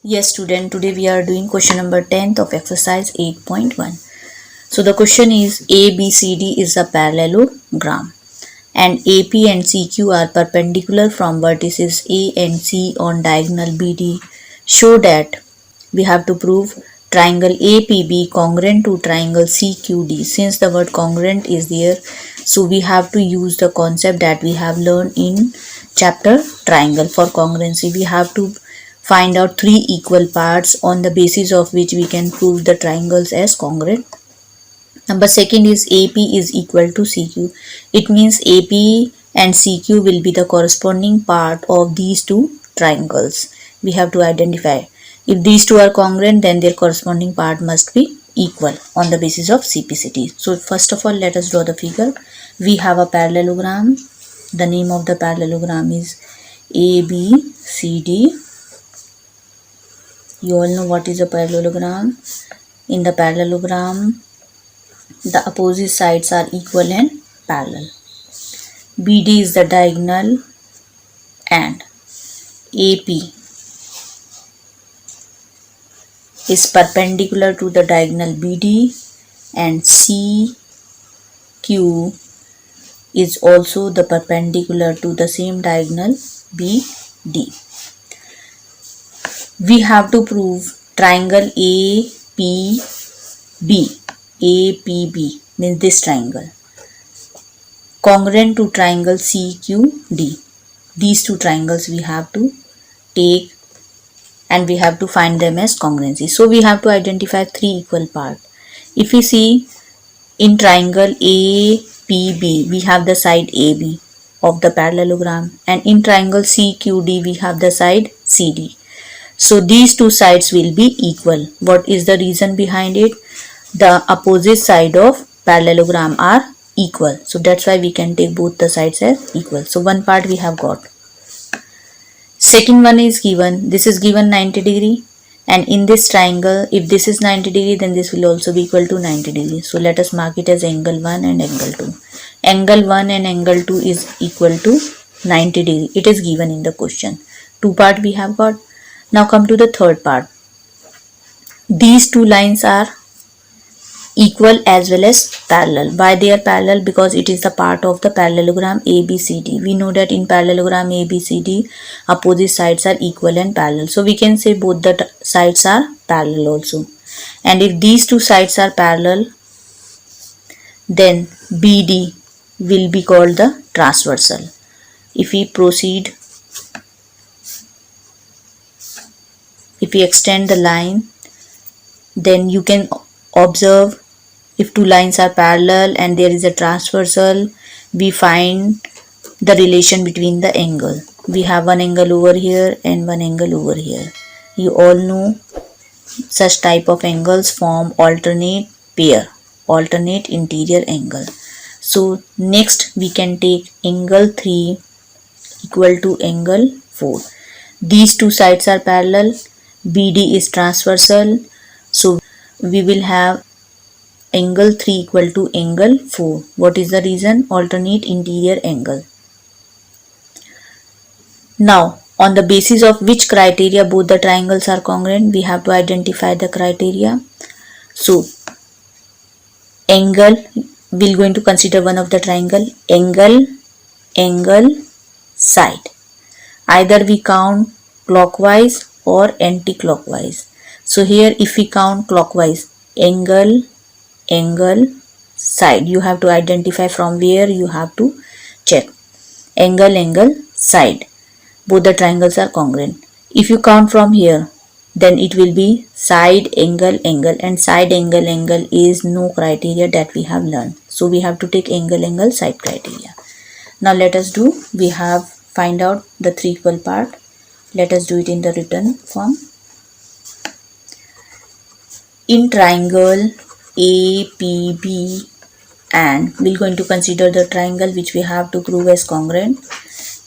Yes, student, today we are doing question number 10th of exercise 8.1. So the question is ABCD is a parallelogram and AP and CQ are perpendicular from vertices A and C on diagonal BD. Show that we have to prove triangle APB congruent to triangle CQD. Since the word congruent is there, so we have to use the concept that we have learned in chapter triangle. For congruency, we have to find out three equal parts on the basis of which we can prove the triangles as congruent. Number second is AP is equal to CQ. It means AP and CQ will be the corresponding part of these two triangles. We have to identify. If these two are congruent, then their corresponding part must be equal on the basis of CPCT. So first of all, let us draw the figure. We have a parallelogram. The name of the parallelogram is ABCD. You all know what is a parallelogram. In the parallelogram, the opposite sides are equal and parallel. BD is the diagonal and AP is perpendicular to the diagonal BD and CQ is also the perpendicular to the same diagonal BD. We have to prove triangle APB. APB means this triangle congruent to triangle CQD. These two triangles we have to take and we have to find them as congruency. So we have to identify three equal parts. If we see in triangle APB, we have the side AB of the parallelogram, and in triangle CQD we have the side CD. So these two sides will be equal. What is the reason behind it? The opposite side of parallelogram are equal. So that's why we can take both the sides as equal. So one part we have got. Second one is given. This is given 90 degree. And in this triangle, if this is 90 degree, then this will also be equal to 90 degree. So let us mark it as angle 1 and angle 2. Angle 1 and angle 2 is equal to 90 degree. It is given in the question. Two part we have got. Now come to the third part. These two lines are equal as well as parallel. Why they are parallel? Because it is the part of the parallelogram ABCD. We know that in parallelogram ABCD, opposite sides are equal and parallel. So we can say both the sides are parallel also. And if these two sides are parallel, then BD will be called the transversal. If we proceed, if we extend the line, then you can observe if two lines are parallel and there is a transversal, we find the relation between the angle. We have one angle over here and one angle over here. You all know such type of angles form alternate pair, alternate interior angle. So next we can take angle 3 equal to angle 4. These two sides are parallel. BD is transversal. So we will have angle 3 equal to angle 4. What is the reason? Alternate interior angle. Now, on the basis of which criteria both the triangles are congruent, we have to identify the criteria. So, angle, we are going to consider one of the triangle. Angle, side. Either we count clockwise or anti-clockwise. So here if we count clockwise, angle, side. You have to identify from where you have to check. Angle, side. Both the triangles are congruent. If you count from here, then it will be side, angle, and side, angle is no criteria that we have learned. So we have to take angle, side criteria. Now let us do, we have find out the three equal part. Let us do it in the written form. In triangle APB, and we're going to consider the triangle which we have to prove as congruent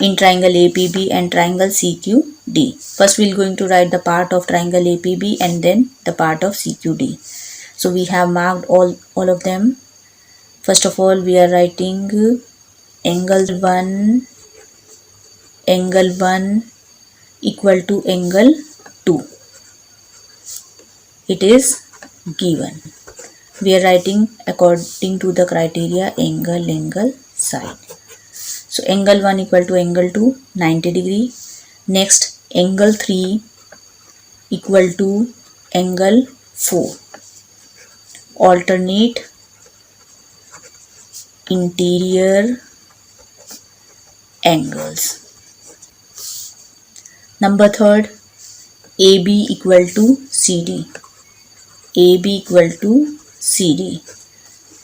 in triangle APB and triangle CQD. First we're going to write the part of triangle APB and then the part of CQD. So we have marked all of them. First of all, we are writing angle 1 equal to angle 2. it is given. We are writing according to the criteria angle, side. So angle 1 equal to angle 2, 90 degree. Next, angle 3 equal to angle 4. Alternate interior angles. Number third, AB equal to CD. AB equal to CD.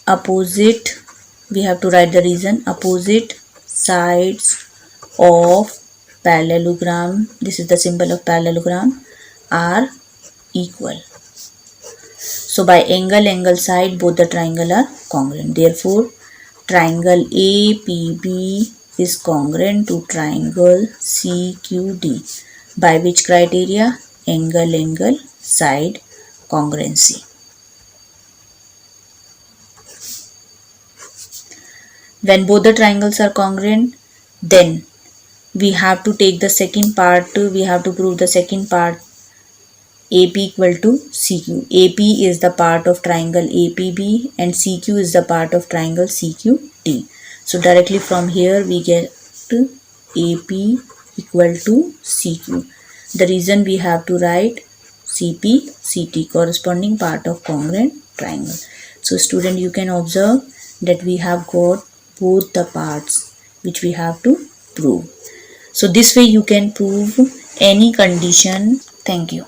Opposite, we have to write the reason, opposite sides of parallelogram, this is the symbol of parallelogram, are equal. So by angle, side, both the triangle are congruent. Therefore, triangle APB is congruent to triangle CQD. By which criteria? Angle, side congruency. When both the triangles are congruent, then we have to take the second part, we have to prove the second part, AP equal to CQ. AP is the part of triangle APB and CQ is the part of triangle CQD. So directly from here we get AP equal to CQ. The reason we have to write CP, CT, corresponding part of congruent triangle. So student, you can observe that we have got both the parts which we have to prove. So this way you can prove any condition. Thank you.